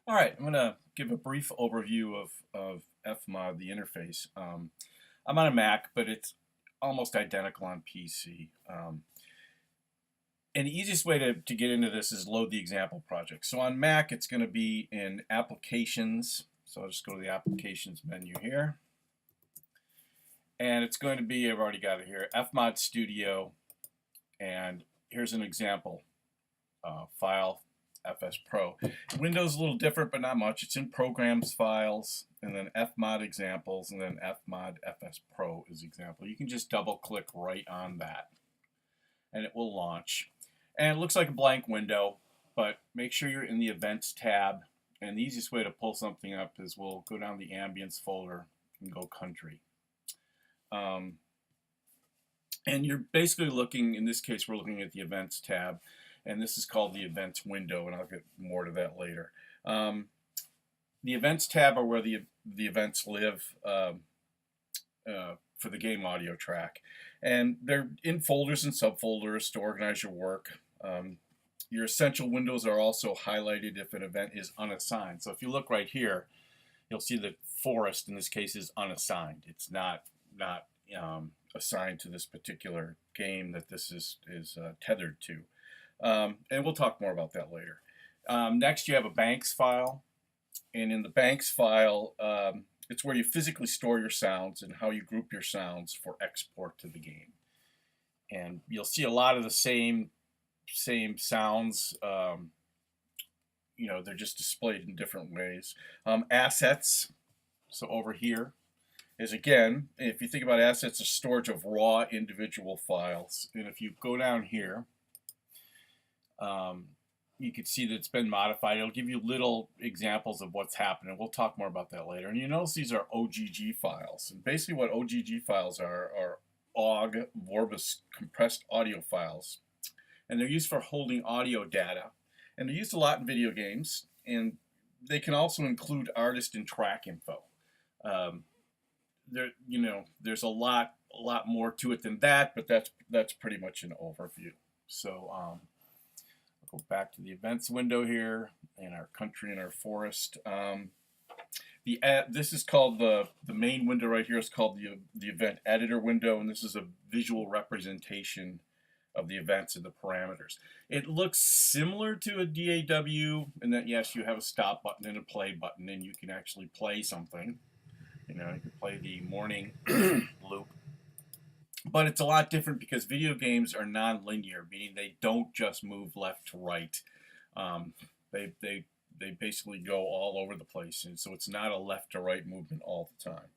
All right, I'm going to give a brief overview of FMOD, the interface. I'm on a Mac, but it's almost identical on PC. And the easiest way to get into this is load the example project. So on Mac, it's going to be in Applications. So I'll just go to the Applications menu here. And it's going to be, I've already got it here, FMOD Studio. And here's an example file, FS Pro. Windows is a little different, but not much. It's in Programs files, and then FMOD examples, and then FMOD FS Pro is example. You can just double click right on that, and it will launch. And it looks like a blank window, but make sure you're in the Events tab. And the easiest way to pull something up is we'll go down the Ambience folder and go Country. And you're basically looking, in this case, we're looking at the Events tab, and this is called the Events window, and I'll get more to that later. The Events tab are where the events live for the game audio track, and they're in folders and subfolders to organize your work. Your essential windows are also highlighted if an event is unassigned. So if you look right here, you'll see that forest in this case is unassigned. It's not assigned to this particular game that this is tethered to. And we'll talk more about that later. Next, you have a banks file. And in the banks file, it's where you physically store your sounds and how you group your sounds for export to the game. And you'll see a lot of the same sounds. They're just displayed in different ways. Assets. So over here is, again, if you think about assets, a storage of raw individual files. And if you go down here, you can see that it's been modified. It'll give you little examples of what's happening. We'll talk more about that later. And you notice these are OGG files. And basically what OGG files are OGG, Vorbis compressed audio files. And they're used for holding audio data. And they're used a lot in video games. And they can also include artist and track info. There's a lot more to it than that, but that's pretty much an overview. So I'll go back to the events window here, and our country and our forest. This is called the main window right here is called the event editor window, and this is a visual representation of the events and the parameters. It looks similar to a DAW in that, yes, you have a stop button and a play button, and you can actually play something. You can play the morning loop. But it's a lot different because video games are non-linear, meaning they don't just move left to right. They basically go all over the place, and so it's not a left to right movement all the time.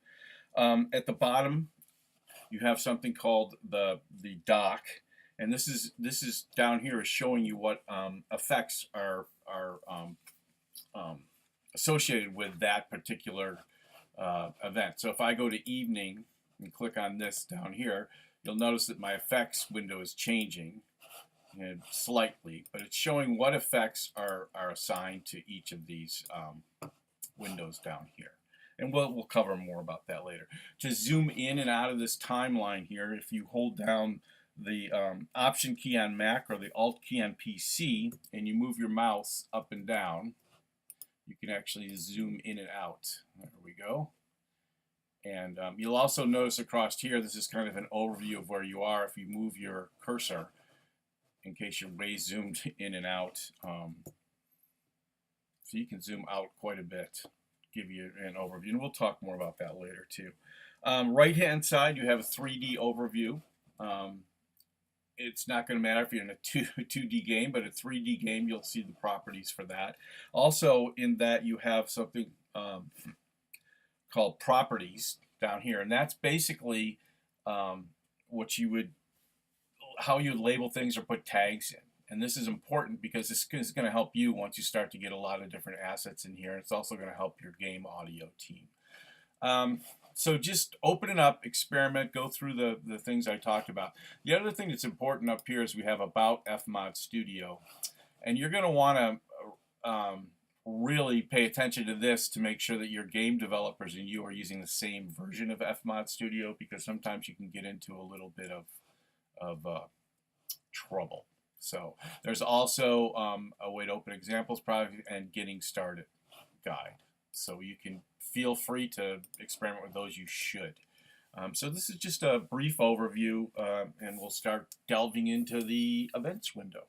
At the bottom, you have something called the dock, and this is down here is showing you what effects are associated with that particular event. So if I go to evening and click on this down here, you'll notice that my effects window is changing slightly, but it's showing what effects are assigned to each of these windows down here. And we'll cover more about that later. To zoom in and out of this timeline here, if you hold down the Option key on Mac or the Alt key on PC and you move your mouse up and down, you can actually zoom in and out. There we go. And you'll also notice across here, this is kind of an overview of where you are if you move your cursor, in case you're way zoomed in and out. So you can zoom out quite a bit, give you an overview. And we'll talk more about that later too. Right-hand side, you have a 3D overview. It's not going to matter if you're in a 2D game, but a 3D game, you'll see the properties for that. Also, in that, you have something called properties down here, and that's basically how you would label things or put tags in. And this is important because this is going to help you once you start to get a lot of different assets in here. It's also going to help your game audio team. So just open it up, experiment, go through the things I talked about. The other thing that's important up here is we have About FMOD Studio. And you're going to want to really pay attention to this to make sure that your game developers and you are using the same version of FMOD Studio, because sometimes you can get into a little bit of trouble. So there's also a way to open examples project and getting started. guide. So you can feel free to experiment with those. You should. So this is just a brief overview, and we'll start delving into the events window.